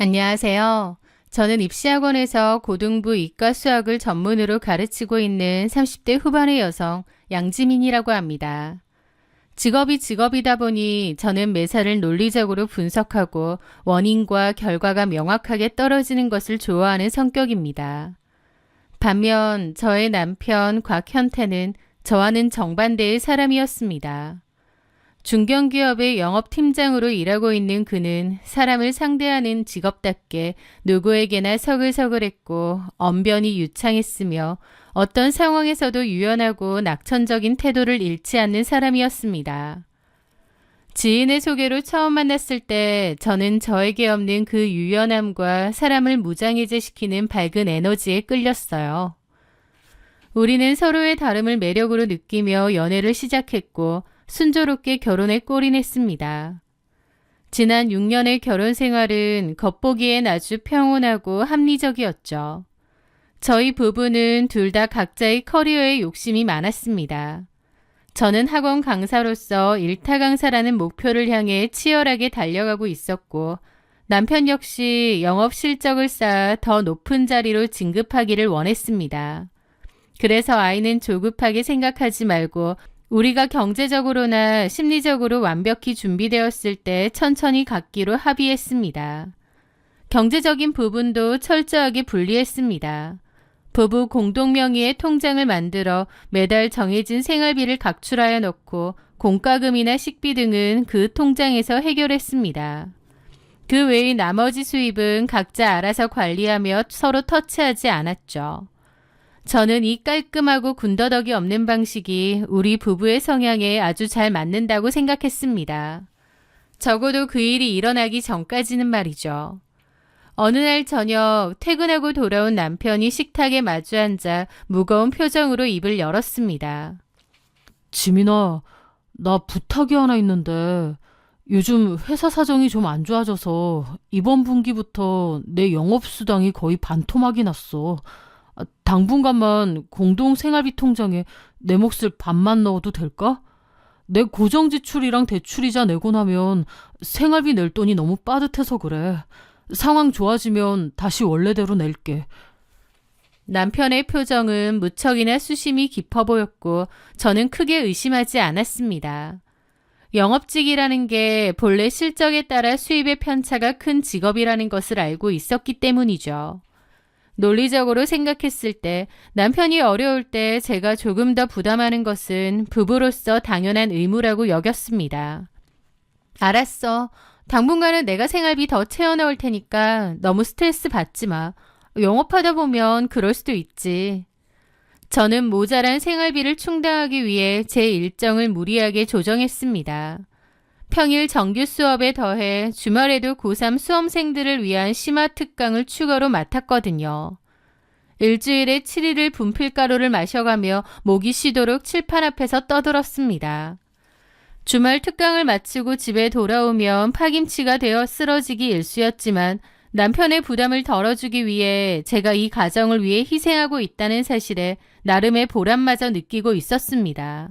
안녕하세요. 저는 입시학원에서 고등부 이과 수학을 전문으로 가르치고 있는 30대 후반의 여성 양지민이라고 합니다. 직업이 직업이다 보니 저는 매사를 논리적으로 분석하고 원인과 결과가 명확하게 떨어지는 것을 좋아하는 성격입니다. 반면 저의 남편 곽현태는 저와는 정반대의 사람이었습니다. 중견기업의 영업팀장으로 일하고 있는 그는 사람을 상대하는 직업답게 누구에게나 서글서글했고 언변이 유창했으며 어떤 상황에서도 유연하고 낙천적인 태도를 잃지 않는 사람이었습니다. 지인의 소개로 처음 만났을 때 저는 저에게 없는 그 유연함과 사람을 무장해제시키는 밝은 에너지에 끌렸어요. 우리는 서로의 다름을 매력으로 느끼며 연애를 시작했고 순조롭게 결혼에 골인했습니다. 지난 6년의 결혼 생활은 겉보기엔 아주 평온하고 합리적이었죠. 저희 부부는 둘 다 각자의 커리어에 욕심이 많았습니다. 저는 학원 강사로서 일타 강사라는 목표를 향해 치열하게 달려가고 있었고 남편 역시 영업 실적을 쌓아 더 높은 자리로 진급하기를 원했습니다. 그래서 아이는 조급하게 생각하지 말고 우리가 경제적으로나 심리적으로 완벽히 준비되었을 때 천천히 갖기로 합의했습니다. 경제적인 부분도 철저하게 분리했습니다. 부부 공동 명의의 통장을 만들어 매달 정해진 생활비를 각출하여 넣고 공과금이나 식비 등은 그 통장에서 해결했습니다. 그 외의 나머지 수입은 각자 알아서 관리하며 서로 터치하지 않았죠. 저는 이 깔끔하고 군더더기 없는 방식이 우리 부부의 성향에 아주 잘 맞는다고 생각했습니다. 적어도 그 일이 일어나기 전까지는 말이죠. 어느 날 저녁 퇴근하고 돌아온 남편이 식탁에 마주 앉아 무거운 표정으로 입을 열었습니다. 지민아, 나 부탁이 하나 있는데 요즘 회사 사정이 좀 안 좋아져서 이번 분기부터 내 영업수당이 거의 반토막이 났어. 당분간만 공동생활비 통장에 내 몫을 반만 넣어도 될까? 내 고정지출이랑 대출이자 내고 나면 생활비 낼 돈이 너무 빠듯해서 그래. 상황 좋아지면 다시 원래대로 낼게. 남편의 표정은 무척이나 수심이 깊어 보였고 저는 크게 의심하지 않았습니다. 영업직이라는 게 본래 실적에 따라 수입의 편차가 큰 직업이라는 것을 알고 있었기 때문이죠. 논리적으로 생각했을 때 남편이 어려울 때 제가 조금 더 부담하는 것은 부부로서 당연한 의무라고 여겼습니다. 알았어. 당분간은 내가 생활비 더 채워 넣을 테니까 너무 스트레스 받지 마. 영업하다 보면 그럴 수도 있지. 저는 모자란 생활비를 충당하기 위해 제 일정을 무리하게 조정했습니다. 평일 정규 수업에 더해 주말에도 고3 수험생들을 위한 심화 특강을 추가로 맡았거든요. 일주일에 7일을 분필가루를 마셔가며 목이 쉬도록 칠판 앞에서 떠들었습니다. 주말 특강을 마치고 집에 돌아오면 파김치가 되어 쓰러지기 일쑤였지만 남편의 부담을 덜어주기 위해 제가 이 가정을 위해 희생하고 있다는 사실에 나름의 보람마저 느끼고 있었습니다.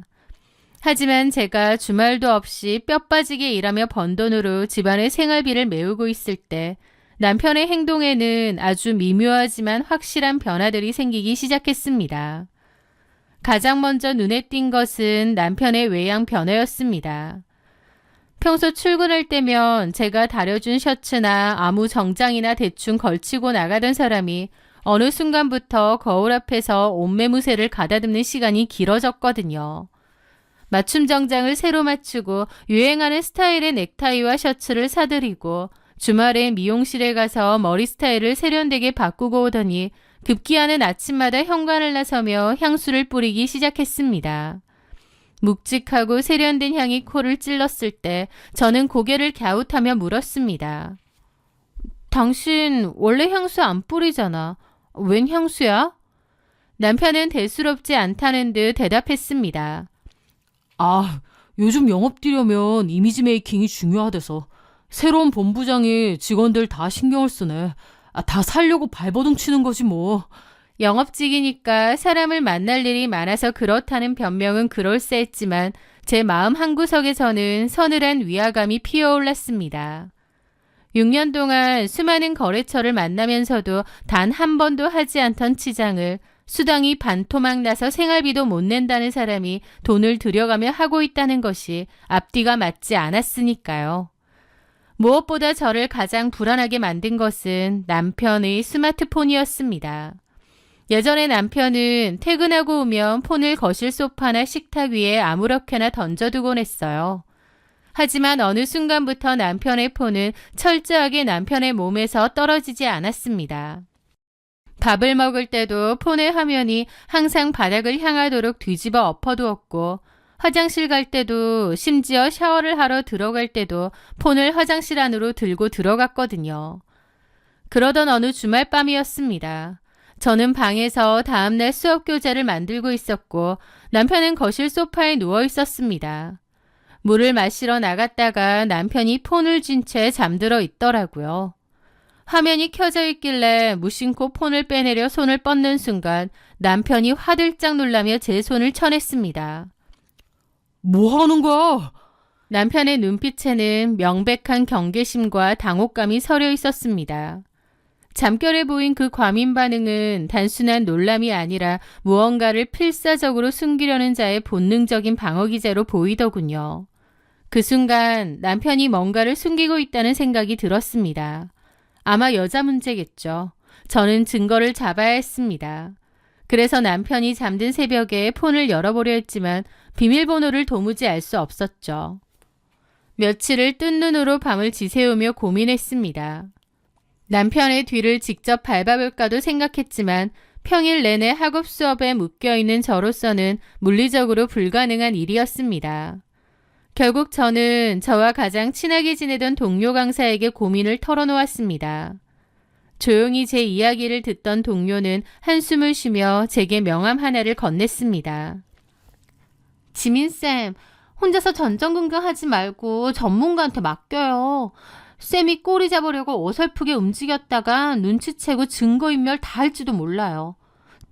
하지만 제가 주말도 없이 뼈 빠지게 일하며 번 돈으로 집안의 생활비를 메우고 있을 때 남편의 행동에는 아주 미묘하지만 확실한 변화들이 생기기 시작했습니다. 가장 먼저 눈에 띈 것은 남편의 외양 변화였습니다. 평소 출근할 때면 제가 다려준 셔츠나 아무 정장이나 대충 걸치고 나가던 사람이 어느 순간부터 거울 앞에서 옷매무새를 가다듬는 시간이 길어졌거든요. 맞춤 정장을 새로 맞추고 유행하는 스타일의 넥타이와 셔츠를 사들이고 주말에 미용실에 가서 머리 스타일을 세련되게 바꾸고 오더니 급기야는 아침마다 현관을 나서며 향수를 뿌리기 시작했습니다. 묵직하고 세련된 향이 코를 찔렀을 때 저는 고개를 갸웃하며 물었습니다. 당신 원래 향수 안 뿌리잖아. 웬 향수야? 남편은 대수롭지 않다는 듯 대답했습니다. 요즘 영업 뛰려면 이미지 메이킹이 중요하대서 새로운 본부장이 직원들 다 신경을 쓰네. 다 살려고 발버둥 치는 거지 뭐. 영업직이니까 사람을 만날 일이 많아서 그렇다는 변명은 그럴싸했지만 제 마음 한구석에서는 서늘한 위화감이 피어올랐습니다. 6년 동안 수많은 거래처를 만나면서도 단 한 번도 하지 않던 치장을 수당이 반토막 나서 생활비도 못 낸다는 사람이 돈을 들여가며 하고 있다는 것이 앞뒤가 맞지 않았으니까요. 무엇보다 저를 가장 불안하게 만든 것은 남편의 스마트폰이었습니다. 예전에 남편은 퇴근하고 오면 폰을 거실 소파나 식탁 위에 아무렇게나 던져두곤 했어요. 하지만 어느 순간부터 남편의 폰은 철저하게 남편의 몸에서 떨어지지 않았습니다. 밥을 먹을 때도 폰의 화면이 항상 바닥을 향하도록 뒤집어 엎어두었고, 화장실 갈 때도, 심지어 샤워를 하러 들어갈 때도 폰을 화장실 안으로 들고 들어갔거든요. 그러던 어느 주말 밤이었습니다. 저는 방에서 다음날 수업 교재를 만들고 있었고, 남편은 거실 소파에 누워 있었습니다. 물을 마시러 나갔다가 남편이 폰을 쥔 채 잠들어 있더라고요. 화면이 켜져 있길래 무심코 폰을 빼내려 손을 뻗는 순간 남편이 화들짝 놀라며 제 손을 쳐냈습니다. 뭐 하는 거야? 남편의 눈빛에는 명백한 경계심과 당혹감이 서려 있었습니다. 잠결에 보인 그 과민 반응은 단순한 놀람이 아니라 무언가를 필사적으로 숨기려는 자의 본능적인 방어 기제로 보이더군요. 그 순간 남편이 뭔가를 숨기고 있다는 생각이 들었습니다. 아마 여자 문제겠죠. 저는 증거를 잡아야 했습니다. 그래서 남편이 잠든 새벽에 폰을 열어보려 했지만 비밀번호를 도무지 알 수 없었죠. 며칠을 뜬 눈으로 밤을 지새우며 고민했습니다. 남편의 뒤를 직접 밟아볼까도 생각했지만 평일 내내 학업 수업에 묶여있는 저로서는 물리적으로 불가능한 일이었습니다. 결국 저는 저와 가장 친하게 지내던 동료 강사에게 고민을 털어놓았습니다. 조용히 제 이야기를 듣던 동료는 한숨을 쉬며 제게 명함 하나를 건넸습니다. 지민쌤, 혼자서 전전긍긍하지 말고 전문가한테 맡겨요. 쌤이 꼬리 잡으려고 어설프게 움직였다가 눈치채고 증거인멸 다 할지도 몰라요.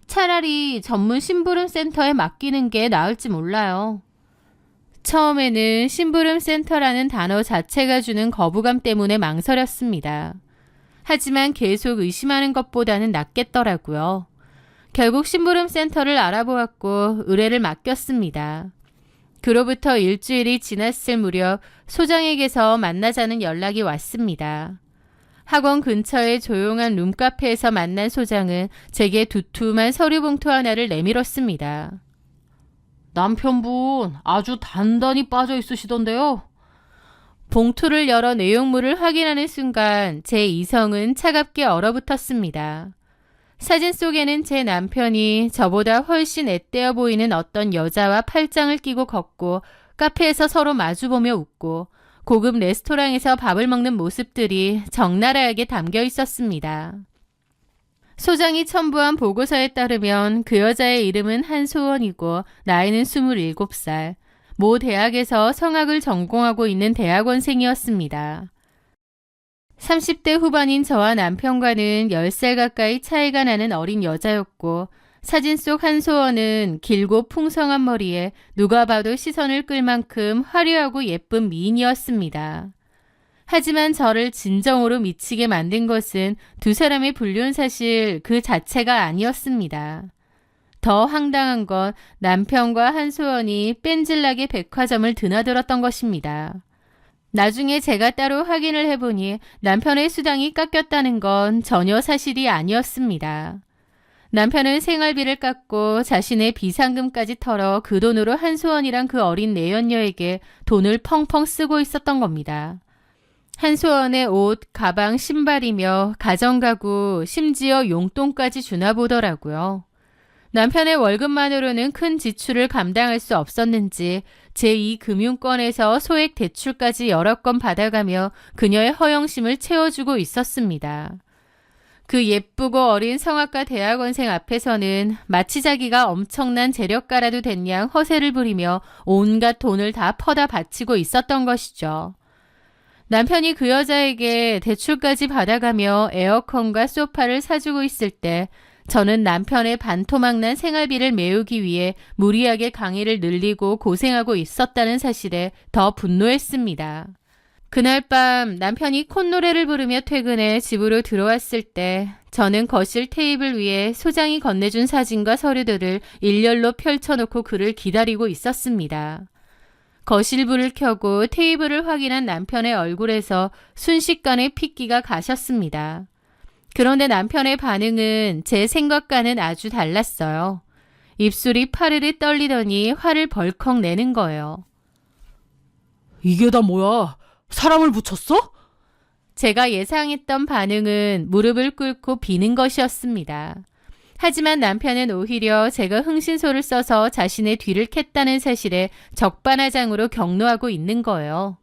차라리 전문 심부름 센터에 맡기는 게 나을지 몰라요. 처음에는 심부름 센터라는 단어 자체가 주는 거부감 때문에 망설였습니다. 하지만 계속 의심하는 것보다는 낫겠더라고요. 결국 심부름 센터를 알아보았고 의뢰를 맡겼습니다. 그로부터 일주일이 지났을 무렵 소장에게서 만나자는 연락이 왔습니다. 학원 근처의 조용한 룸카페에서 만난 소장은 제게 두툼한 서류 봉투 하나를 내밀었습니다. 남편분 아주 단단히 빠져 있으시던데요. 봉투를 열어 내용물을 확인하는 순간 제 이성은 차갑게 얼어붙었습니다. 사진 속에는 제 남편이 저보다 훨씬 앳되어 보이는 어떤 여자와 팔짱을 끼고 걷고 카페에서 서로 마주보며 웃고 고급 레스토랑에서 밥을 먹는 모습들이 적나라하게 담겨 있었습니다. 소장이 첨부한 보고서에 따르면 그 여자의 이름은 한소원이고 나이는 27살, 모 대학에서 성악을 전공하고 있는 대학원생이었습니다. 30대 후반인 저와 남편과는 10살 가까이 차이가 나는 어린 여자였고 사진 속 한소원은 길고 풍성한 머리에 누가 봐도 시선을 끌 만큼 화려하고 예쁜 미인이었습니다. 하지만 저를 진정으로 미치게 만든 것은 두 사람의 불륜 사실 그 자체가 아니었습니다. 더 황당한 건 남편과 한소연이 뺀질나게 백화점을 드나들었던 것입니다. 나중에 제가 따로 확인을 해보니 남편의 수당이 깎였다는 건 전혀 사실이 아니었습니다. 남편은 생활비를 깎고 자신의 비상금까지 털어 그 돈으로 한소연이랑 그 어린 내연녀에게 돈을 펑펑 쓰고 있었던 겁니다. 한소연의 옷, 가방, 신발이며 가정가구, 심지어 용돈까지 주나 보더라고요. 남편의 월급만으로는 큰 지출을 감당할 수 없었는지 제2금융권에서 소액 대출까지 여러 건 받아가며 그녀의 허영심을 채워주고 있었습니다. 그 예쁘고 어린 성악가 대학원생 앞에서는 마치 자기가 엄청난 재력가라도 된 양 허세를 부리며 온갖 돈을 다 퍼다 바치고 있었던 것이죠. 남편이 그 여자에게 대출까지 받아가며 에어컨과 소파를 사주고 있을 때 저는 남편의 반토막난 생활비를 메우기 위해 무리하게 강의를 늘리고 고생하고 있었다는 사실에 더 분노했습니다. 그날 밤 남편이 콧노래를 부르며 퇴근해 집으로 들어왔을 때 저는 거실 테이블 위에 소장이 건네준 사진과 서류들을 일렬로 펼쳐놓고 그를 기다리고 있었습니다. 거실불을 켜고 테이블을 확인한 남편의 얼굴에서 순식간에 핏기가 가셨습니다. 그런데 남편의 반응은 제 생각과는 아주 달랐어요. 입술이 파르르 떨리더니 화를 벌컥 내는 거예요. 이게 다 뭐야? 사람을 붙였어? 제가 예상했던 반응은 무릎을 꿇고 비는 것이었습니다. 하지만 남편은 오히려 제가 흥신소를 써서 자신의 뒤를 캤다는 사실에 적반하장으로 격노하고 있는 거예요.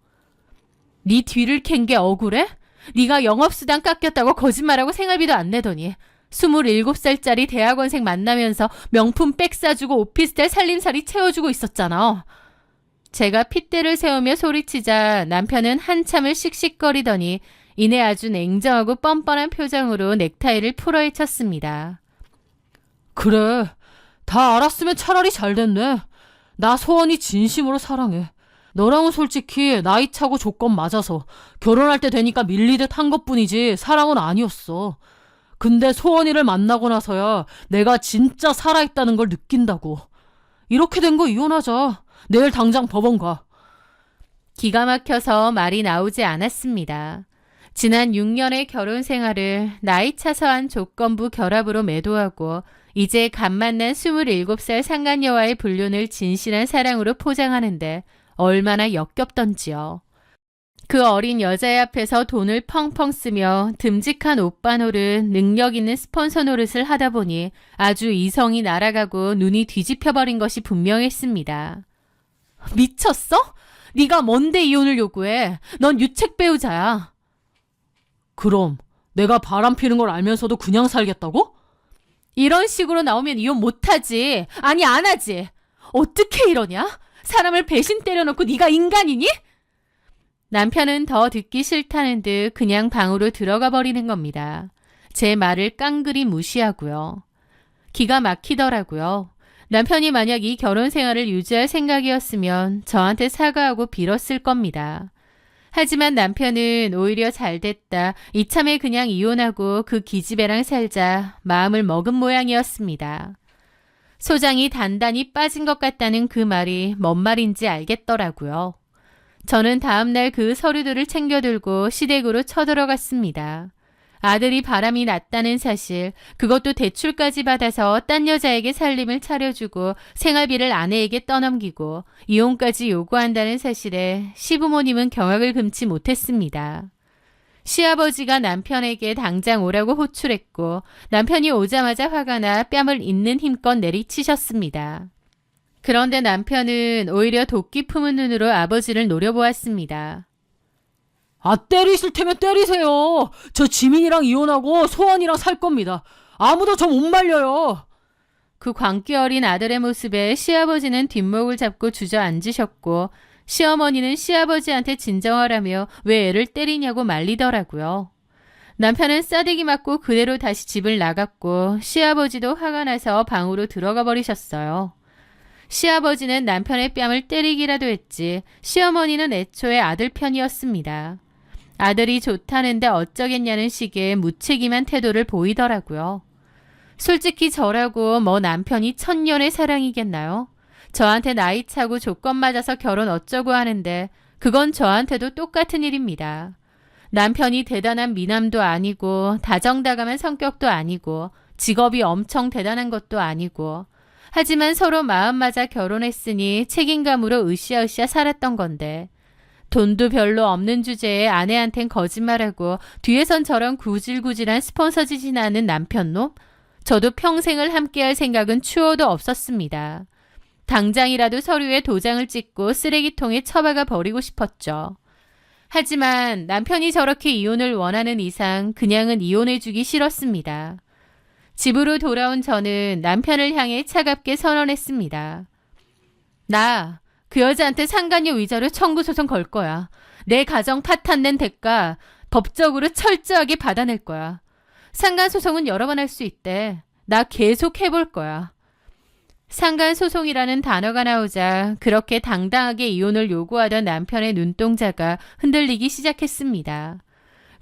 네 뒤를 캔 게 억울해? 네가 영업수당 깎였다고 거짓말하고 생활비도 안 내더니 27살짜리 대학원생 만나면서 명품 백 사주고 오피스텔 살림살이 채워주고 있었잖아. 제가 핏대를 세우며 소리치자 남편은 한참을 씩씩거리더니 이내 아주 냉정하고 뻔뻔한 표정으로 넥타이를 풀어헤쳤습니다. 그래, 다 알았으면 차라리 잘 됐네. 나 소원이 진심으로 사랑해. 너랑은 솔직히 나이 차고 조건 맞아서 결혼할 때 되니까 밀리듯 한 것뿐이지 사랑은 아니었어. 근데 소원이를 만나고 나서야 내가 진짜 살아있다는 걸 느낀다고. 이렇게 된 거 이혼하자. 내일 당장 법원 가. 기가 막혀서 말이 나오지 않았습니다. 지난 6년의 결혼 생활을 나이 차서 한 조건부 결합으로 매도하고 이제 갓 만난 27살 상간녀와의 불륜을 진실한 사랑으로 포장하는데 얼마나 역겹던지요. 그 어린 여자의 앞에서 돈을 펑펑 쓰며 듬직한 오빠 노릇, 능력 있는 스폰서 노릇을 하다 보니 아주 이성이 날아가고 눈이 뒤집혀버린 것이 분명했습니다. 미쳤어? 네가 뭔데 이혼을 요구해? 넌 유책 배우자야. 그럼 내가 바람 피는 걸 알면서도 그냥 살겠다고? 이런 식으로 나오면 이혼 못하지. 아니 안 하지. 어떻게 이러냐? 사람을 배신 때려놓고 네가 인간이니? 남편은 더 듣기 싫다는 듯 그냥 방으로 들어가 버리는 겁니다. 제 말을 깡그리 무시하고요. 기가 막히더라고요. 남편이 만약 이 결혼 생활을 유지할 생각이었으면 저한테 사과하고 빌었을 겁니다. 하지만 남편은 오히려 잘됐다. 이참에 그냥 이혼하고 그 기집애랑 살자 마음을 먹은 모양이었습니다. 소장이 단단히 빠진 것 같다는 그 말이 뭔 말인지 알겠더라고요. 저는 다음날 그 서류들을 챙겨들고 시댁으로 쳐들어갔습니다. 아들이 바람이 났다는 사실, 그것도 대출까지 받아서 딴 여자에게 살림을 차려주고 생활비를 아내에게 떠넘기고 이혼까지 요구한다는 사실에 시부모님은 경악을 금치 못했습니다. 시아버지가 남편에게 당장 오라고 호출했고 남편이 오자마자 화가 나 뺨을 있는 힘껏 내리치셨습니다. 그런데 남편은 오히려 도끼 품은 눈으로 아버지를 노려보았습니다. 아, 때리실 테면 때리세요. 저 지민이랑 이혼하고 소원이랑 살 겁니다. 아무도 저 못 말려요. 그 광기 어린 아들의 모습에 시아버지는 뒷목을 잡고 주저앉으셨고 시어머니는 시아버지한테 진정하라며 왜 애를 때리냐고 말리더라고요. 남편은 싸대기 맞고 그대로 다시 집을 나갔고 시아버지도 화가 나서 방으로 들어가 버리셨어요. 시아버지는 남편의 뺨을 때리기라도 했지 시어머니는 애초에 아들 편이었습니다. 아들이 좋다는데 어쩌겠냐는 식의 무책임한 태도를 보이더라고요. 솔직히 저라고 뭐 남편이 천년의 사랑이겠나요? 저한테 나이 차고 조건 맞아서 결혼 어쩌고 하는데 그건 저한테도 똑같은 일입니다. 남편이 대단한 미남도 아니고 다정다감한 성격도 아니고 직업이 엄청 대단한 것도 아니고 하지만 서로 마음 맞아 결혼했으니 책임감으로 으쌰으쌰 살았던 건데 돈도 별로 없는 주제에 아내한텐 거짓말하고 뒤에선 저런 구질구질한 스폰서 지진하는 남편놈? 저도 평생을 함께할 생각은 추호도 없었습니다. 당장이라도 서류에 도장을 찍고 쓰레기통에 처박아 버리고 싶었죠. 하지만 남편이 저렇게 이혼을 원하는 이상 그냥은 이혼해주기 싫었습니다. 집으로 돌아온 저는 남편을 향해 차갑게 선언했습니다. 나 그 여자한테 상간녀 위자료 청구 소송 걸 거야. 내 가정 파탄낸 대가 법적으로 철저하게 받아낼 거야. 상간 소송은 여러 번 할 수 있대. 나 계속 해볼 거야. 상간소송이라는 단어가 나오자 그렇게 당당하게 이혼을 요구하던 남편의 눈동자가 흔들리기 시작했습니다.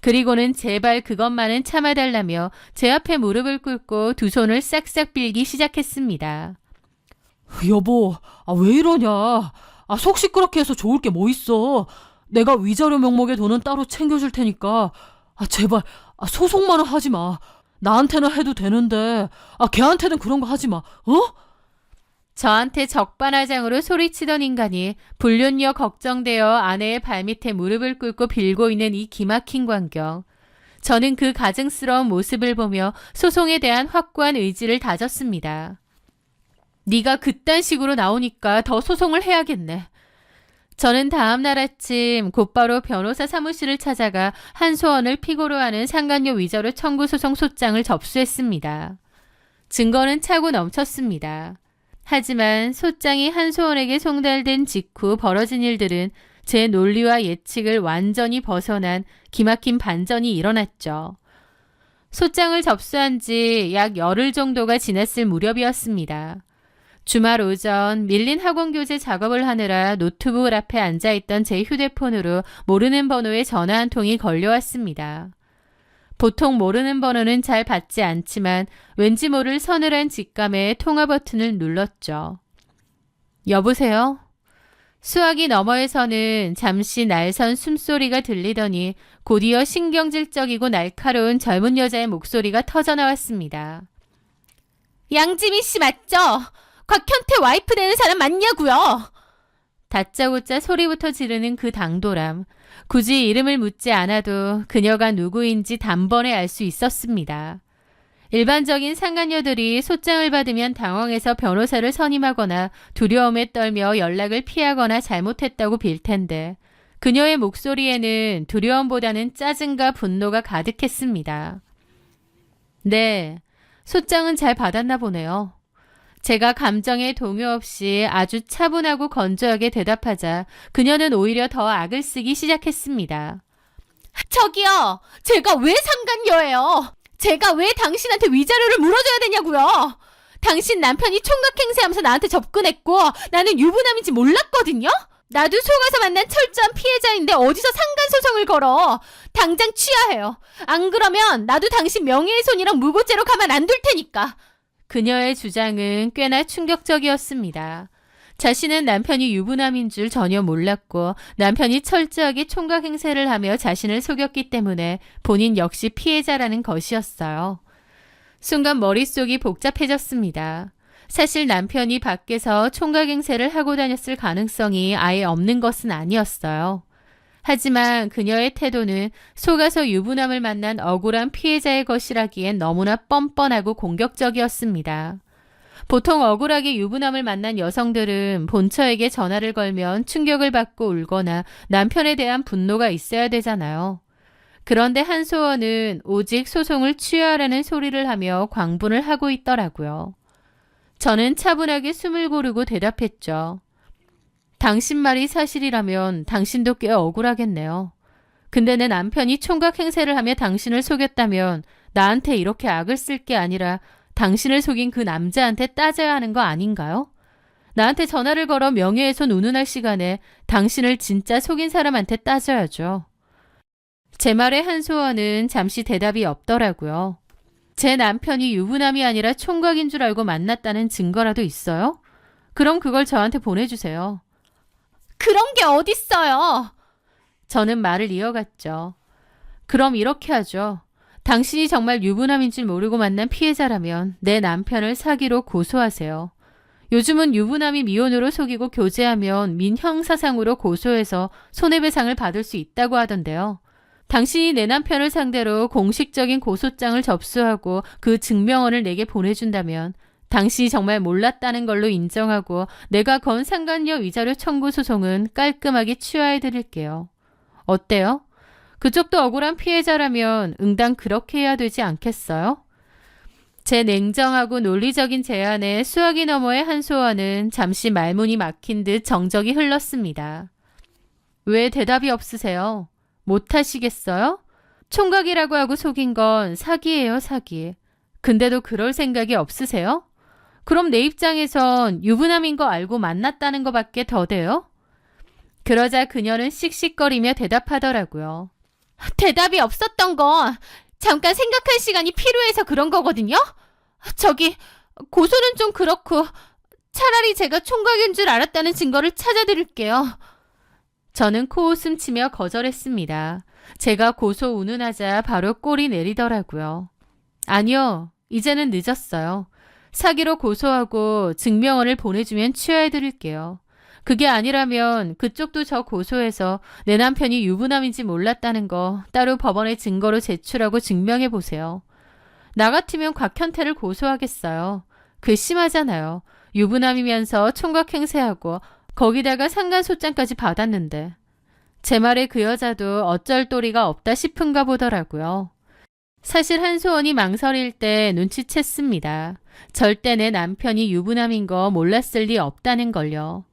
그리고는 제발 그것만은 참아달라며 제 앞에 무릎을 꿇고 두 손을 싹싹 빌기 시작했습니다. 여보, 왜 이러냐? 속 시끄럽게 해서 좋을 게 뭐 있어? 내가 위자료 명목의 돈은 따로 챙겨줄 테니까 제발 소송만은 하지 마. 나한테는 해도 되는데 걔한테는 그런 거 하지 마. 어? 저한테 적반하장으로 소리치던 인간이 불륜녀 걱정되어 아내의 발밑에 무릎을 꿇고 빌고 있는 이 기막힌 광경. 저는 그 가증스러운 모습을 보며 소송에 대한 확고한 의지를 다졌습니다. 네가 그딴 식으로 나오니까 더 소송을 해야겠네. 저는 다음 날 아침 곧바로 변호사 사무실을 찾아가 한소원을 피고로 하는 상간녀 위자료 청구 소송 소장을 접수했습니다. 증거는 차고 넘쳤습니다. 하지만 소장이 한소원에게 송달된 직후 벌어진 일들은 제 논리와 예측을 완전히 벗어난 기막힌 반전이 일어났죠. 소장을 접수한 지 약 열흘 정도가 지났을 무렵이었습니다. 주말 오전 밀린 학원교재 작업을 하느라 노트북 앞에 앉아있던 제 휴대폰으로 모르는 번호의 전화 한 통이 걸려왔습니다. 보통 모르는 번호는 잘 받지 않지만 왠지 모를 서늘한 직감에 통화 버튼을 눌렀죠. 여보세요? 수화기 너머에서는 잠시 날선 숨소리가 들리더니 곧이어 신경질적이고 날카로운 젊은 여자의 목소리가 터져나왔습니다. 양지민 씨 맞죠? 곽현태 와이프 되는 사람 맞냐고요? 다짜고짜 소리부터 지르는 그 당돌함. 굳이 이름을 묻지 않아도 그녀가 누구인지 단번에 알 수 있었습니다. 일반적인 상간녀들이 소장을 받으면 당황해서 변호사를 선임하거나 두려움에 떨며 연락을 피하거나 잘못했다고 빌 텐데 그녀의 목소리에는 두려움보다는 짜증과 분노가 가득했습니다. 네, 소장은 잘 받았나 보네요. 제가 감정에 동요 없이 아주 차분하고 건조하게 대답하자 그녀는 오히려 더 악을 쓰기 시작했습니다. 저기요! 제가 왜 상간녀예요? 제가 왜 당신한테 위자료를 물어줘야 되냐고요? 당신 남편이 총각 행세하면서 나한테 접근했고 나는 유부남인지 몰랐거든요? 나도 속아서 만난 철저한 피해자인데 어디서 상간소송을 걸어? 당장 취하해요. 안 그러면 나도 당신 명예훼손이랑 무고죄로 가만 안 둘 테니까. 그녀의 주장은 꽤나 충격적이었습니다. 자신은 남편이 유부남인 줄 전혀 몰랐고 남편이 철저하게 총각 행세를 하며 자신을 속였기 때문에 본인 역시 피해자라는 것이었어요. 순간 머릿속이 복잡해졌습니다. 사실 남편이 밖에서 총각 행세를 하고 다녔을 가능성이 아예 없는 것은 아니었어요. 하지만 그녀의 태도는 속아서 유부남을 만난 억울한 피해자의 것이라기엔 너무나 뻔뻔하고 공격적이었습니다. 보통 억울하게 유부남을 만난 여성들은 본처에게 전화를 걸면 충격을 받고 울거나 남편에 대한 분노가 있어야 되잖아요. 그런데 한소원은 오직 소송을 취하라는 소리를 하며 광분을 하고 있더라고요. 저는 차분하게 숨을 고르고 대답했죠. 당신 말이 사실이라면 당신도 꽤 억울하겠네요. 근데 내 남편이 총각 행세를 하며 당신을 속였다면 나한테 이렇게 악을 쓸 게 아니라 당신을 속인 그 남자한테 따져야 하는 거 아닌가요? 나한테 전화를 걸어 명예훼손 운운할 시간에 당신을 진짜 속인 사람한테 따져야죠. 제 말에 한소원은 잠시 대답이 없더라고요. 제 남편이 유부남이 아니라 총각인 줄 알고 만났다는 증거라도 있어요? 그럼 그걸 저한테 보내주세요. 그런 게 어딨어요? 저는 말을 이어갔죠. 그럼 이렇게 하죠. 당신이 정말 유부남인 줄 모르고 만난 피해자라면 내 남편을 사기로 고소하세요. 요즘은 유부남이 미혼으로 속이고 교제하면 민형사상으로 고소해서 손해배상을 받을 수 있다고 하던데요. 당신이 내 남편을 상대로 공식적인 고소장을 접수하고 그 증명원을 내게 보내준다면 당신이 정말 몰랐다는 걸로 인정하고 내가 건 상간녀 위자료 청구 소송은 깔끔하게 취하해드릴게요. 어때요? 그쪽도 억울한 피해자라면 응당 그렇게 해야 되지 않겠어요? 제 냉정하고 논리적인 제안에 수화기 너머의 한소원은 잠시 말문이 막힌 듯 정적이 흘렀습니다. 왜 대답이 없으세요? 못하시겠어요? 총각이라고 하고 속인 건 사기예요, 사기. 근데도 그럴 생각이 없으세요? 그럼 내 입장에선 유부남인 거 알고 만났다는 거밖에 더 돼요? 그러자 그녀는 씩씩거리며 대답하더라고요. 대답이 없었던 건 잠깐 생각할 시간이 필요해서 그런 거거든요? 저기, 고소는 좀 그렇고 차라리 제가 총각인 줄 알았다는 증거를 찾아드릴게요. 저는 코웃음 치며 거절했습니다. 제가 고소 운운하자 바로 꼴이 내리더라고요. 아니요, 이제는 늦었어요. 사기로 고소하고 증명원을 보내주면 취하해드릴게요. 그게 아니라면 그쪽도 저 고소해서 내 남편이 유부남인지 몰랐다는 거 따로 법원에 증거로 제출하고 증명해보세요. 나 같으면 곽현태를 고소하겠어요. 괘씸하잖아요. 유부남이면서 총각 행세하고 거기다가 상간소장까지 받았는데. 제 말에 그 여자도 어쩔 도리가 없다 싶은가 보더라고요. 사실 한소원이 망설일 때 눈치챘습니다. 절대 내 남편이 유부남인 거 몰랐을 리 없다는 걸요.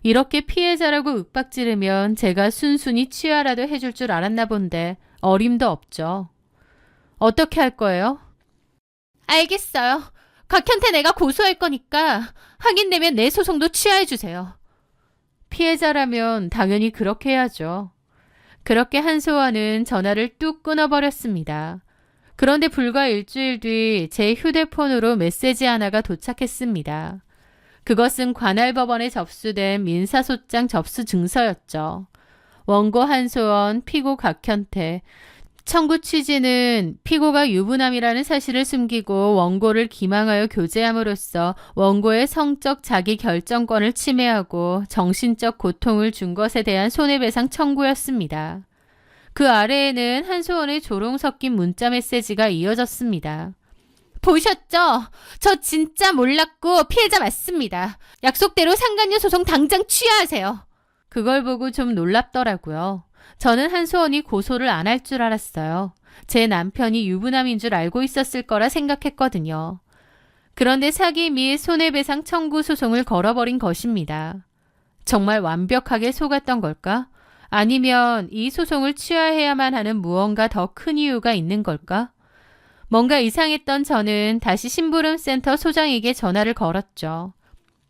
이렇게 피해자라고 윽박지르면 제가 순순히 취하라도 해줄 줄 알았나 본데 어림도 없죠. 어떻게 할 거예요? 알겠어요. 곽현태 내가 고소할 거니까 확인되면 내 소송도 취하해주세요. 피해자라면 당연히 그렇게 해야죠. 그렇게 한소원은 전화를 뚝 끊어버렸습니다. 그런데 불과 일주일 뒤 제 휴대폰으로 메시지 하나가 도착했습니다. 그것은 관할법원에 접수된 민사소장 접수 증서였죠. 원고 한소원, 피고 곽현태. 청구 취지는 피고가 유부남이라는 사실을 숨기고 원고를 기망하여 교제함으로써 원고의 성적 자기 결정권을 침해하고 정신적 고통을 준 것에 대한 손해배상 청구였습니다. 그 아래에는 한소원의 조롱 섞인 문자 메시지가 이어졌습니다. 보셨죠? 저 진짜 몰랐고 피해자 맞습니다. 약속대로 상간녀 소송 당장 취하하세요. 그걸 보고 좀 놀랍더라고요. 저는 한소원이 고소를 안 할 줄 알았어요. 제 남편이 유부남인 줄 알고 있었을 거라 생각했거든요. 그런데 사기 및 손해배상 청구 소송을 걸어버린 것입니다. 정말 완벽하게 속았던 걸까? 아니면 이 소송을 취하해야만 하는 무언가 더 큰 이유가 있는 걸까? 뭔가 이상했던 저는 다시 심부름센터 소장에게 전화를 걸었죠.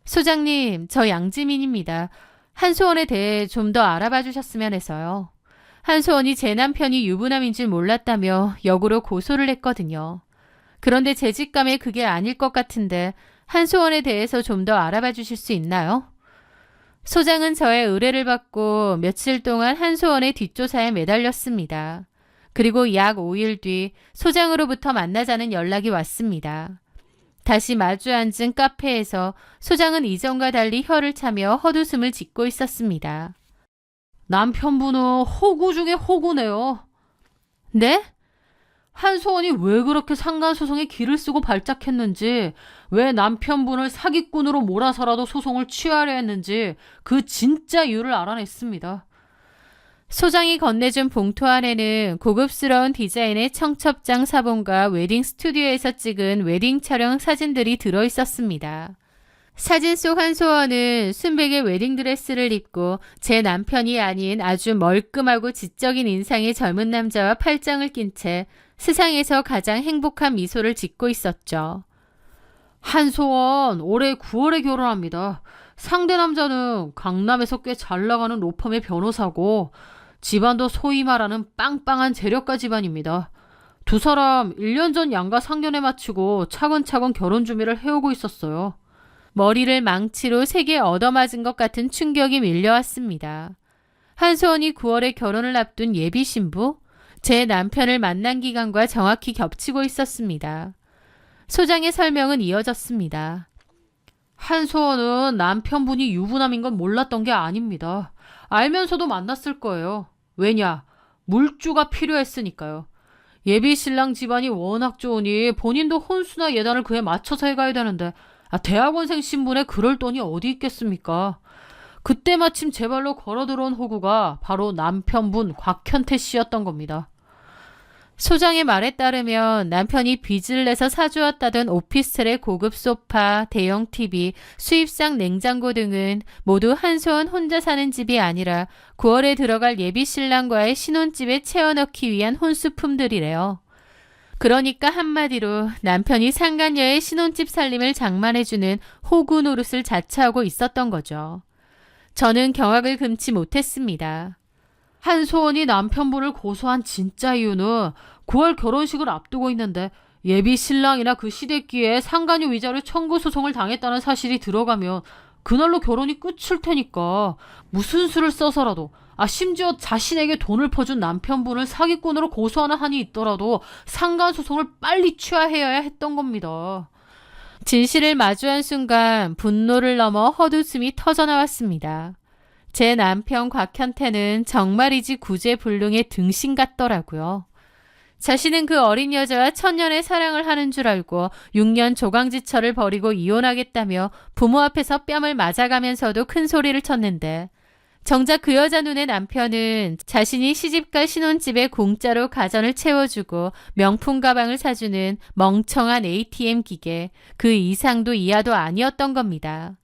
소장님, 저 양지민입니다. 한소원에 대해 좀 더 알아봐 주셨으면 해서요. 한소원이 제 남편이 유부남인 줄 몰랐다며 역으로 고소를 했거든요. 그런데 제 직감에 그게 아닐 것 같은데 한소원에 대해서 좀 더 알아봐 주실 수 있나요? 소장은 저의 의뢰를 받고 며칠 동안 한소원의 뒷조사에 매달렸습니다. 그리고 약 5일 뒤 소장으로부터 만나자는 연락이 왔습니다. 다시 마주 앉은 카페에서 소장은 이전과 달리 혀를 차며 헛웃음을 짓고 있었습니다. 남편분은 호구 중에 호구네요. 네? 한소원이 왜 그렇게 상간소송에 기를 쓰고 발작했는지, 왜 남편분을 사기꾼으로 몰아서라도 소송을 취하려 했는지 그 진짜 이유를 알아냈습니다. 소장이 건네준 봉투 안에는 고급스러운 디자인의 청첩장 사본과 웨딩 스튜디오에서 찍은 웨딩 촬영 사진들이 들어있었습니다. 사진 속 한소원은 순백의 웨딩드레스를 입고 제 남편이 아닌 아주 멀끔하고 지적인 인상의 젊은 남자와 팔짱을 낀 채 세상에서 가장 행복한 미소를 짓고 있었죠. 한소원 올해 9월에 결혼합니다. 상대 남자는 강남에서 꽤 잘 나가는 로펌의 변호사고 집안도 소위 말하는 빵빵한 재력가 집안입니다. 두 사람 1년 전 양가 상견례 마치고 차근차근 결혼 준비를 해오고 있었어요. 머리를 망치로 3개 얻어맞은 것 같은 충격이 밀려왔습니다. 한소원이 9월에 결혼을 앞둔 예비 신부? 제 남편을 만난 기간과 정확히 겹치고 있었습니다. 소장의 설명은 이어졌습니다. 한소원은 남편분이 유부남인 건 몰랐던 게 아닙니다. 알면서도 만났을 거예요. 왜냐? 물주가 필요했으니까요. 예비 신랑 집안이 워낙 좋으니 본인도 혼수나 예단을 그에 맞춰서 해가야 되는데 대학원생 신분에 그럴 돈이 어디 있겠습니까? 그때 마침 제 발로 걸어 들어온 호구가 바로 남편분 곽현태 씨였던 겁니다. 소장의 말에 따르면 남편이 빚을 내서 사주었다던 오피스텔의 고급 소파, 대형 TV, 수입상 냉장고 등은 모두 한소원 혼자 사는 집이 아니라 9월에 들어갈 예비 신랑과의 신혼집에 채워넣기 위한 혼수품들이래요. 그러니까 한마디로 남편이 상간녀의 신혼집 살림을 장만해주는 호구 노릇을 자처하고 있었던 거죠. 저는 경악을 금치 못했습니다. 한소원이 남편분을 고소한 진짜 이유는 9월 결혼식을 앞두고 있는데 예비 신랑이나 그 시댁기에 상간녀 위자료 청구 소송을 당했다는 사실이 들어가면 그날로 결혼이 끝일 테니까 무슨 수를 써서라도 심지어 자신에게 돈을 퍼준 남편분을 사기꾼으로 고소하는 한이 있더라도 상간소송을 빨리 취하해야 했던 겁니다. 진실을 마주한 순간 분노를 넘어 헛웃음이 터져나왔습니다. 제 남편 곽현태는 정말이지 구제불능의 등신 같더라고요. 자신은 그 어린 여자와 천년의 사랑을 하는 줄 알고 6년 조강지처를 버리고 이혼하겠다며 부모 앞에서 뺨을 맞아가면서도 큰 소리를 쳤는데 정작 그 여자 눈에 남편은 자신이 시집갈 신혼집에 공짜로 가전을 채워주고 명품 가방을 사주는 멍청한 ATM 기계 그 이상도 이하도 아니었던 겁니다.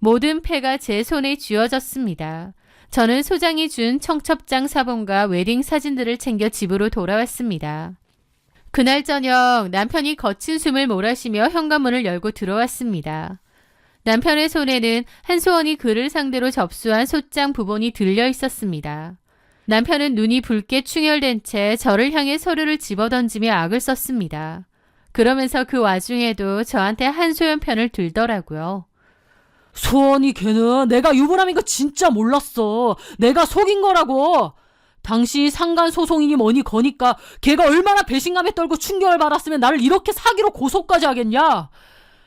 모든 패가 제 손에 쥐어졌습니다. 저는 소장이 준 청첩장 사본과 웨딩 사진들을 챙겨 집으로 돌아왔습니다. 그날 저녁 남편이 거친 숨을 몰아쉬며 현관문을 열고 들어왔습니다. 남편의 손에는 한소원이 그를 상대로 접수한 소장 부본이 들려 있었습니다. 남편은 눈이 붉게 충혈된 채 저를 향해 서류를 집어던지며 악을 썼습니다. 그러면서 그 와중에도 저한테 한소연 편을 들더라고요. 소원이 걔는 내가 유부남인 거 진짜 몰랐어. 내가 속인 거라고. 당신이 상간소송이니 뭐니 거니까 걔가 얼마나 배신감에 떨고 충격을 받았으면 나를 이렇게 사기로 고소까지 하겠냐.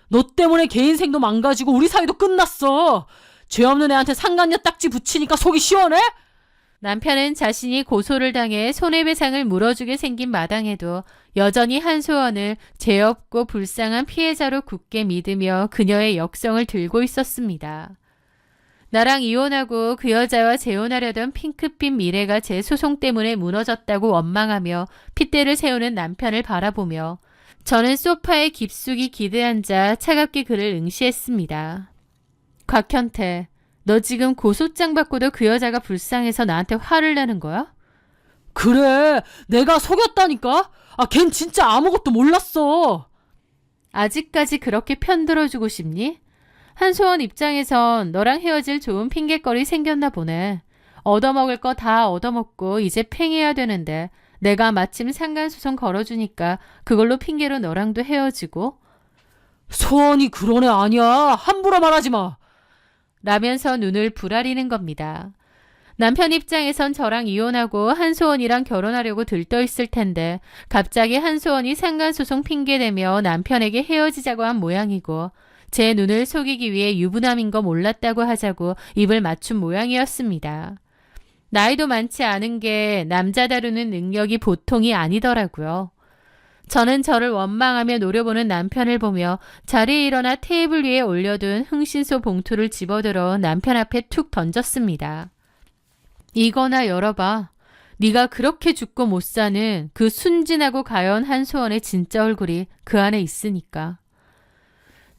너 때문에 걔 인생도 망가지고 우리 사이도 끝났어. 죄 없는 애한테 상간녀 딱지 붙이니까 속이 시원해? 남편은 자신이 고소를 당해 손해배상을 물어주게 생긴 마당에도 여전히 한소원을 죄 없고 불쌍한 피해자로 굳게 믿으며 그녀의 역성을 들고 있었습니다. 나랑 이혼하고 그 여자와 재혼하려던 핑크빛 미래가 제 소송 때문에 무너졌다고 원망하며 핏대를 세우는 남편을 바라보며 저는 소파에 깊숙이 기대앉아 차갑게 그를 응시했습니다. 곽현태, 너 지금 고소장 받고도 그 여자가 불쌍해서 나한테 화를 내는 거야? 그래, 내가 속였다니까? 걘 진짜 아무것도 몰랐어. 아직까지 그렇게 편들어주고 싶니? 한소원 입장에선 너랑 헤어질 좋은 핑곗거리 생겼나 보네. 얻어먹을 거 다 얻어먹고 이제 팽해야 되는데 내가 마침 상간소송 걸어주니까 그걸로 핑계로 너랑도 헤어지고. 소원이 그런 애 아니야. 함부로 말하지 마. 라면서 눈을 부라리는 겁니다. 남편 입장에선 저랑 이혼하고 한소원이랑 결혼하려고 들떠있을 텐데 갑자기 한소원이 상간소송 핑계대며 남편에게 헤어지자고 한 모양이고 제 눈을 속이기 위해 유부남인 거 몰랐다고 하자고 입을 맞춘 모양이었습니다. 나이도 많지 않은 게 남자 다루는 능력이 보통이 아니더라고요. 저는 저를 원망하며 노려보는 남편을 보며 자리에 일어나 테이블 위에 올려둔 흥신소 봉투를 집어들어 남편 앞에 툭 던졌습니다. 이거나 열어봐. 네가 그렇게 죽고 못 사는 그 순진하고 가여운 한소원의 진짜 얼굴이 그 안에 있으니까.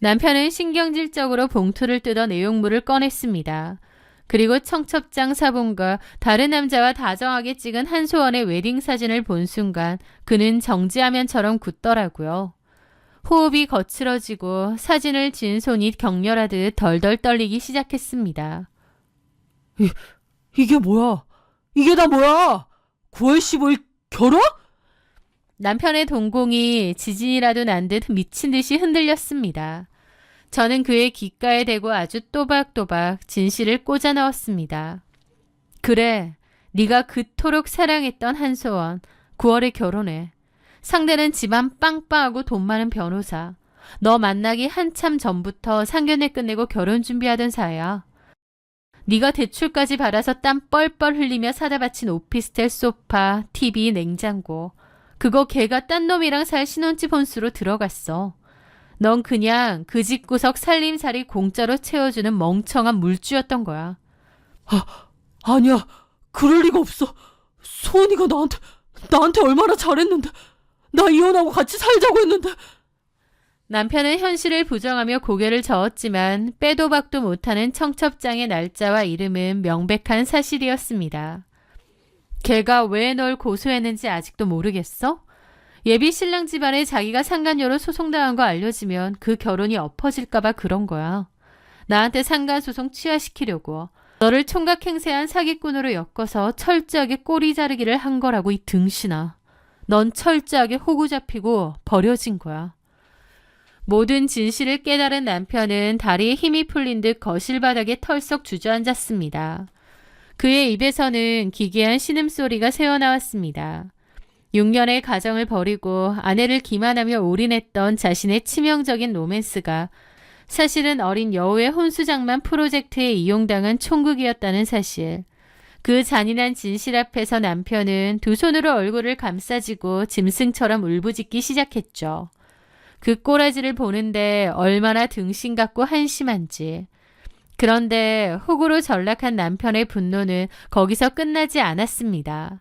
남편은 신경질적으로 봉투를 뜯어 내용물을 꺼냈습니다. 그리고 청첩장 사본과 다른 남자와 다정하게 찍은 한소원의 웨딩 사진을 본 순간 그는 정지화면처럼 굳더라고요. 호흡이 거칠어지고 사진을 쥔 손이 격렬하듯 덜덜 떨리기 시작했습니다. 이게 뭐야? 이게 다 뭐야? 9월 15일 결혼? 남편의 동공이 지진이라도 난 듯 미친 듯이 흔들렸습니다. 저는 그의 귓가에 대고 아주 또박또박 진실을 꽂아 넣었습니다. 그래, 네가 그토록 사랑했던 한소원, 9월에 결혼해. 상대는 집안 빵빵하고 돈 많은 변호사. 너 만나기 한참 전부터 상견례 끝내고 결혼 준비하던 사이야. 네가 대출까지 받아서 땀 뻘뻘 흘리며 사다 바친 오피스텔 소파, TV, 냉장고. 그거 걔가 딴 놈이랑 살 신혼집 혼수로 들어갔어. 넌 그냥 그 집구석 살림살이 공짜로 채워주는 멍청한 물주였던 거야. 아니야. 그럴 리가 없어. 소은이가 나한테 얼마나 잘했는데. 나 이혼하고 같이 살자고 했는데. 남편은 현실을 부정하며 고개를 저었지만 빼도 박도 못하는 청첩장의 날짜와 이름은 명백한 사실이었습니다. 걔가 왜 널 고소했는지 아직도 모르겠어? 예비 신랑 집안에 자기가 상간녀로 소송당한 거 알려지면 그 결혼이 엎어질까봐 그런 거야. 나한테 상간소송 취하시키려고. 너를 총각행세한 사기꾼으로 엮어서 철저하게 꼬리 자르기를 한 거라고 이 등신아. 넌 철저하게 호구 잡히고 버려진 거야. 모든 진실을 깨달은 남편은 다리에 힘이 풀린 듯 거실 바닥에 털썩 주저앉았습니다. 그의 입에서는 기괴한 신음소리가 새어나왔습니다. 6년의 가정을 버리고 아내를 기만하며 올인했던 자신의 치명적인 로맨스가 사실은 어린 여우의 혼수장만 프로젝트에 이용당한 총극이었다는 사실. 그 잔인한 진실 앞에서 남편은 두 손으로 얼굴을 감싸쥐고 짐승처럼 울부짖기 시작했죠. 그 꼬라지를 보는데 얼마나 등신 같고 한심한지. 그런데 호구로 전락한 남편의 분노는 거기서 끝나지 않았습니다.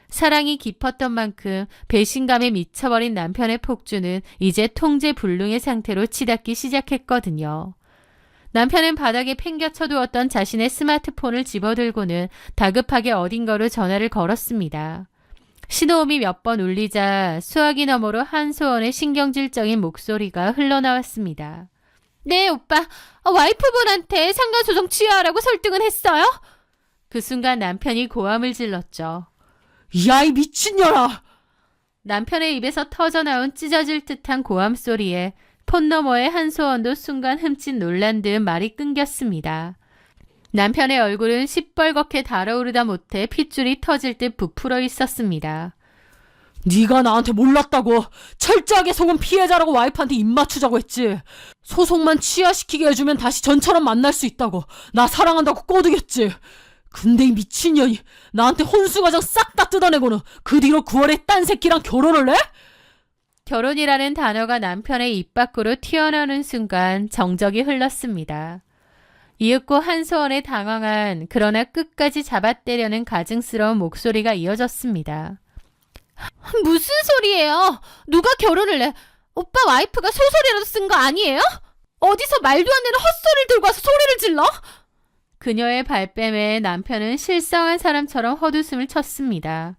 사랑이 깊었던 만큼 배신감에 미쳐버린 남편의 폭주는 이제 통제불능의 상태로 치닫기 시작했거든요. 남편은 바닥에 팽겨쳐두었던 자신의 스마트폰을 집어들고는 다급하게 어딘가로 전화를 걸었습니다. 신호음이 몇 번 울리자 수화기 너머로 한소원의 신경질적인 목소리가 흘러나왔습니다. 네, 오빠. 와이프분한테 상간소송 취하라고 설득은 했어요? 그 순간 남편이 고함을 질렀죠. 야, 이 미친년아! 남편의 입에서 터져나온 찢어질 듯한 고함 소리에 폰 너머의 한소원도 순간 흠칫 놀란 듯 말이 끊겼습니다. 남편의 얼굴은 시뻘겋게 달아오르다 못해 핏줄이 터질 듯 부풀어 있었습니다. 네가 나한테 몰랐다고 철저하게 속은 피해자라고 와이프한테 입맞추자고 했지. 소송만 취하시키게 해주면 다시 전처럼 만날 수 있다고. 나 사랑한다고 꼬드겼지. 근데 이 미친년이 나한테 혼수과정 싹 다 뜯어내고는 그 뒤로 9월에 딴 새끼랑 결혼을 해? 결혼이라는 단어가 남편의 입 밖으로 튀어나오는 순간 정적이 흘렀습니다. 이윽고 한소원의 당황한 그러나 끝까지 잡아떼려는 가증스러운 목소리가 이어졌습니다. 무슨 소리예요? 누가 결혼을 해? 오빠 와이프가 소설이라도 쓴 거 아니에요? 어디서 말도 안 되는 헛소리를 들고 와서 소리를 질러? 그녀의 발뺌에 남편은 실성한 사람처럼 헛웃음을 쳤습니다.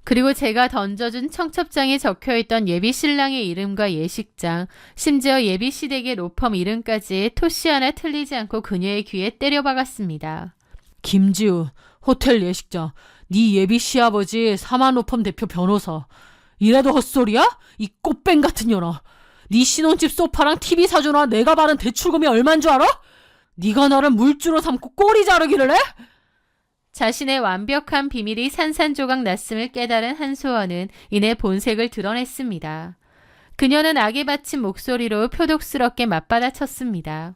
그리고 제가 던져준 청첩장에 적혀있던 예비 신랑의 이름과 예식장, 심지어 예비 시댁의 로펌 이름까지 토시 하나 틀리지 않고 그녀의 귀에 때려박았습니다. 김지우, 호텔 예식장, 네 예비 시아버지 사만로펌 대표 변호사. 이래도 헛소리야? 이 꽃뱀 같은 년아. 네 신혼집 소파랑 TV 사주나 내가 받은 대출금이 얼만 줄 알아? 네가 나를 물주로 삼고 꼬리 자르기를 해? 자신의 완벽한 비밀이 산산조각 났음을 깨달은 한소원은 이내 본색을 드러냈습니다. 그녀는 악에 받친 목소리로 표독스럽게 맞받아쳤습니다.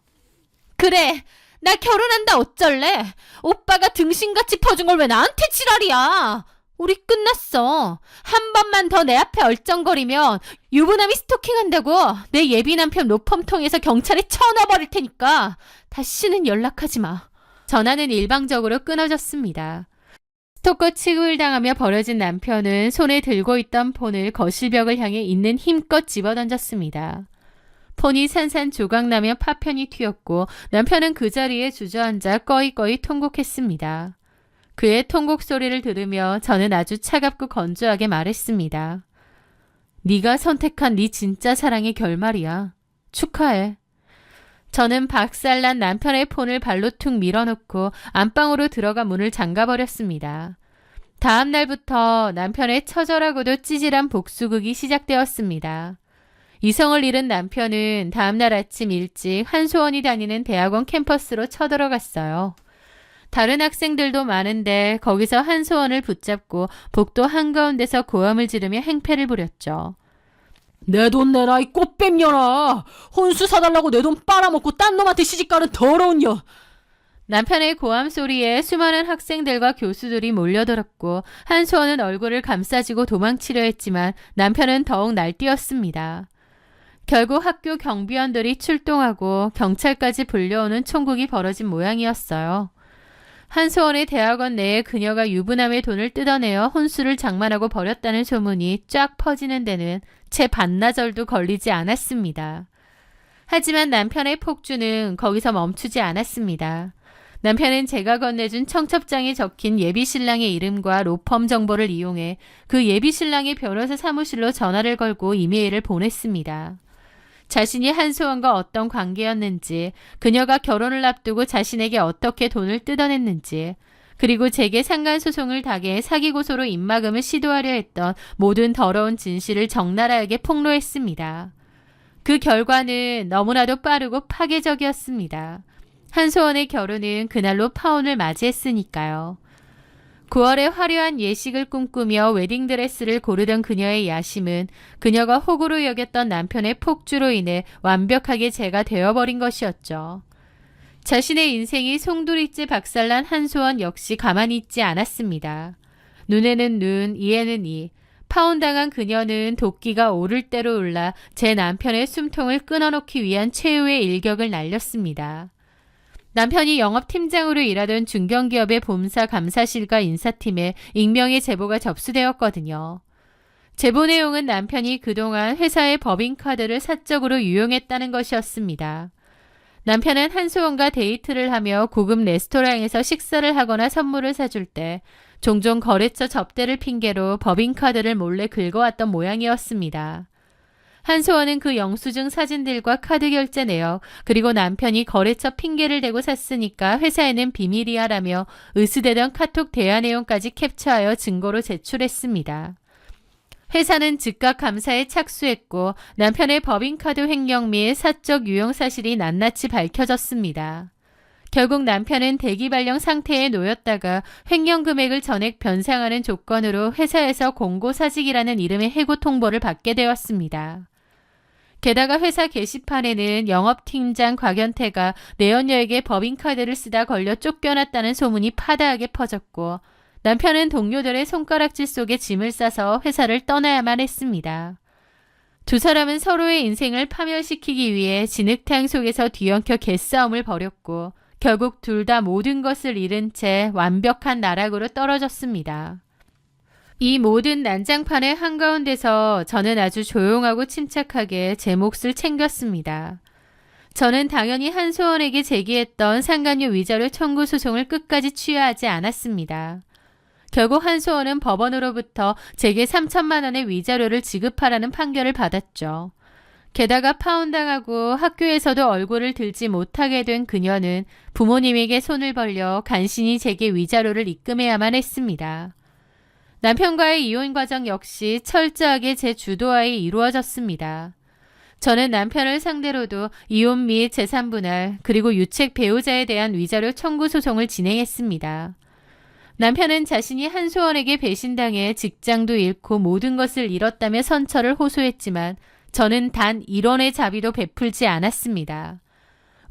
그래, 나 결혼한다 어쩔래? 오빠가 등신같이 퍼준 걸 왜 나한테 지랄이야? 우리 끝났어. 한 번만 더 내 앞에 얼쩡거리면 유부남이 스토킹한다고 내 예비 남편 로펌 통해서 경찰에 쳐넣어버릴 테니까 다시는 연락하지 마. 전화는 일방적으로 끊어졌습니다. 스토커 취급을 당하며 버려진 남편은 손에 들고 있던 폰을 거실벽을 향해 있는 힘껏 집어던졌습니다. 폰이 산산조각나며 파편이 튀었고 남편은 그 자리에 주저앉아 꺼이꺼이 통곡했습니다. 그의 통곡 소리를 들으며 저는 아주 차갑고 건조하게 말했습니다. 네가 선택한 네 진짜 사랑의 결말이야. 축하해. 저는 박살난 남편의 폰을 발로 툭 밀어놓고 안방으로 들어가 문을 잠가버렸습니다. 다음 날부터 남편의 처절하고도 찌질한 복수극이 시작되었습니다. 이성을 잃은 남편은 다음날 아침 일찍 한소원이 다니는 대학원 캠퍼스로 쳐들어갔어요. 다른 학생들도 많은데 거기서 한소원을 붙잡고 복도 한가운데서 고함을 지르며 행패를 부렸죠. 내 돈 내라 이 꽃뱀년아. 혼수 사달라고 내 돈 빨아먹고 딴 놈한테 시집가는 더러운 년. 남편의 고함 소리에 수많은 학생들과 교수들이 몰려들었고 한소원은 얼굴을 감싸쥐고 도망치려 했지만 남편은 더욱 날뛰었습니다. 결국 학교 경비원들이 출동하고 경찰까지 불려오는 총극이 벌어진 모양이었어요. 한소원의 대학원 내에 그녀가 유부남의 돈을 뜯어내어 혼수를 장만하고 버렸다는 소문이 쫙 퍼지는 데는 채 반나절도 걸리지 않았습니다. 하지만 남편의 폭주는 거기서 멈추지 않았습니다. 남편은 제가 건네준 청첩장에 적힌 예비신랑의 이름과 로펌 정보를 이용해 그 예비신랑의 변호사 사무실로 전화를 걸고 이메일을 보냈습니다. 자신이 한수원과 어떤 관계였는지, 그녀가 결혼을 앞두고 자신에게 어떻게 돈을 뜯어냈는지, 그리고 제게 상간소송을 당해 사기고소로 입막음을 시도하려 했던 모든 더러운 진실을 적나라하게 폭로했습니다. 그 결과는 너무나도 빠르고 파괴적이었습니다. 한소원의 결혼은 그날로 파혼을 맞이했으니까요. 9월에 화려한 예식을 꿈꾸며 웨딩드레스를 고르던 그녀의 야심은 그녀가 호구로 여겼던 남편의 폭주로 인해 완벽하게 재가 되어버린 것이었죠. 자신의 인생이 송두리째 박살난 한소원 역시 가만히 있지 않았습니다. 눈에는 눈, 이에는 이. 파혼당한 그녀는 도끼가 오를 대로 올라 제 남편의 숨통을 끊어놓기 위한 최후의 일격을 날렸습니다. 남편이 영업팀장으로 일하던 중견기업의 본사 감사실과 인사팀에 익명의 제보가 접수되었거든요. 제보 내용은 남편이 그동안 회사의 법인카드를 사적으로 유용했다는 것이었습니다. 남편은 한수원과 데이트를 하며 고급 레스토랑에서 식사를 하거나 선물을 사줄 때 종종 거래처 접대를 핑계로 법인카드를 몰래 긁어왔던 모양이었습니다. 한소원은 그 영수증 사진들과 카드 결제 내역, 그리고 남편이 거래처 핑계를 대고 샀으니까 회사에는 비밀이야라며 으스대던 카톡 대화 내용까지 캡처하여 증거로 제출했습니다. 회사는 즉각 감사에 착수했고 남편의 법인카드 횡령 및 사적 유용 사실이 낱낱이 밝혀졌습니다. 결국 남편은 대기 발령 상태에 놓였다가 횡령 금액을 전액 변상하는 조건으로 회사에서 공고사직이라는 이름의 해고 통보를 받게 되었습니다. 게다가 회사 게시판에는 영업팀장 곽연태가 내연녀에게 법인카드를 쓰다 걸려 쫓겨났다는 소문이 파다하게 퍼졌고 남편은 동료들의 손가락질 속에 짐을 싸서 회사를 떠나야만 했습니다. 두 사람은 서로의 인생을 파멸시키기 위해 진흙탕 속에서 뒤엉켜 개싸움을 벌였고 결국 둘 다 모든 것을 잃은 채 완벽한 나락으로 떨어졌습니다. 이 모든 난장판의 한가운데서 저는 아주 조용하고 침착하게 제 몫을 챙겼습니다. 저는 당연히 한소원에게 제기했던 상간녀 위자료 청구 소송을 끝까지 취하하지 않았습니다. 결국 한소원은 법원으로부터 제게 3천만 원의 위자료를 지급하라는 판결을 받았죠. 게다가 파혼당하고 학교에서도 얼굴을 들지 못하게 된 그녀는 부모님에게 손을 벌려 간신히 제게 위자료를 입금해야만 했습니다. 남편과의 이혼 과정 역시 철저하게 제 주도하에 이루어졌습니다. 저는 남편을 상대로도 이혼 및 재산분할 그리고 유책 배우자에 대한 위자료 청구 소송을 진행했습니다. 남편은 자신이 한소원에게 배신당해 직장도 잃고 모든 것을 잃었다며 선처를 호소했지만 저는 단 1원의 자비도 베풀지 않았습니다.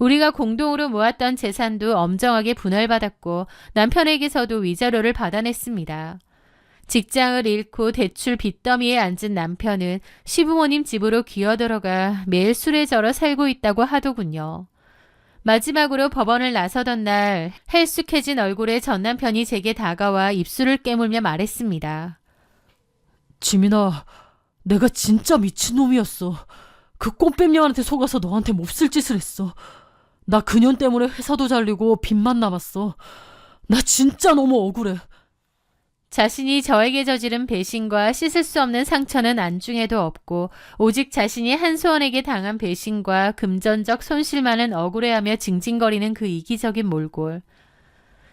우리가 공동으로 모았던 재산도 엄정하게 분할받았고 남편에게서도 위자료를 받아냈습니다. 직장을 잃고 대출 빚더미에 앉은 남편은 시부모님 집으로 기어들어가 매일 술에 절어 살고 있다고 하더군요. 마지막으로 법원을 나서던 날 헬쑥해진 얼굴에 전 남편이 제게 다가와 입술을 깨물며 말했습니다. 지민아, 내가 진짜 미친놈이었어. 그 꼰뱀녀한테 속아서 너한테 몹쓸 짓을 했어. 나 그년 때문에 회사도 잘리고 빚만 남았어. 나 진짜 너무 억울해. 자신이 저에게 저지른 배신과 씻을 수 없는 상처는 안중에도 없고 오직 자신이 한소원에게 당한 배신과 금전적 손실만은 억울해하며 징징거리는 그 이기적인 몰골.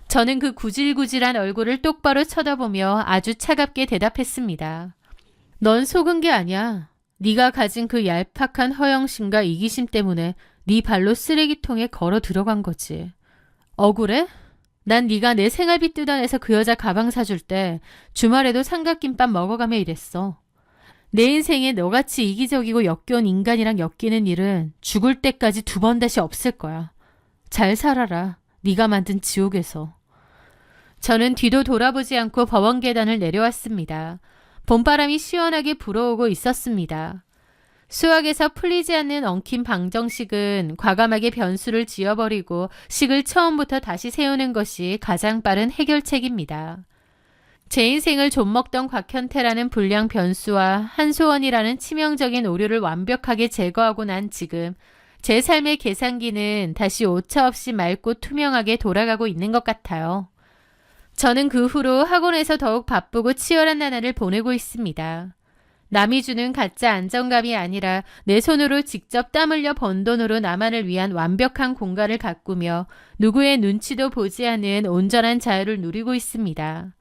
저는 그 구질구질한 얼굴을 똑바로 쳐다보며 아주 차갑게 대답했습니다. 넌 속은 게 아니야. 네가 가진 그 얄팍한 허영심과 이기심 때문에 네 발로 쓰레기통에 걸어 들어간 거지. 억울해? 난 네가 내 생활비 뜯어내서 그 여자 가방 사줄 때 주말에도 삼각김밥 먹어가며 일했어. 내 인생에 너같이 이기적이고 역겨운 인간이랑 엮이는 일은 죽을 때까지 2번 다시 없을 거야. 잘 살아라. 네가 만든 지옥에서. 저는 뒤도 돌아보지 않고 법원 계단을 내려왔습니다. 봄바람이 시원하게 불어오고 있었습니다. 수학에서 풀리지 않는 엉킨 방정식은 과감하게 변수를 지어버리고 식을 처음부터 다시 세우는 것이 가장 빠른 해결책입니다. 제 인생을 좀먹던 곽현태라는 불량 변수와 한소원이라는 치명적인 오류를 완벽하게 제거하고 난 지금 제 삶의 계산기는 다시 오차없이 맑고 투명하게 돌아가고 있는 것 같아요. 저는 그 후로 학원에서 더욱 바쁘고 치열한 나날을 보내고 있습니다. 남이 주는 가짜 안정감이 아니라 내 손으로 직접 땀 흘려 번 돈으로 나만을 위한 완벽한 공간을 가꾸며 누구의 눈치도 보지 않은 온전한 자유를 누리고 있습니다.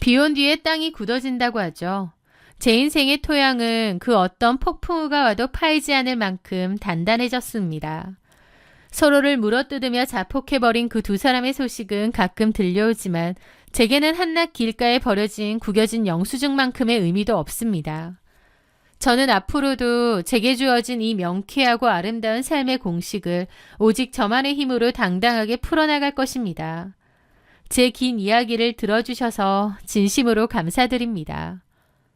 비 온 뒤에 땅이 굳어진다고 하죠. 제 인생의 토양은 그 어떤 폭풍우가 와도 파이지 않을 만큼 단단해졌습니다. 서로를 물어뜯으며 자폭해버린 그 두 사람의 소식은 가끔 들려오지만 제게는 한낱 길가에 버려진 구겨진 영수증만큼의 의미도 없습니다. 저는 앞으로도 제게 주어진 이 명쾌하고 아름다운 삶의 공식을 오직 저만의 힘으로 당당하게 풀어나갈 것입니다. 제 긴 이야기를 들어주셔서 진심으로 감사드립니다.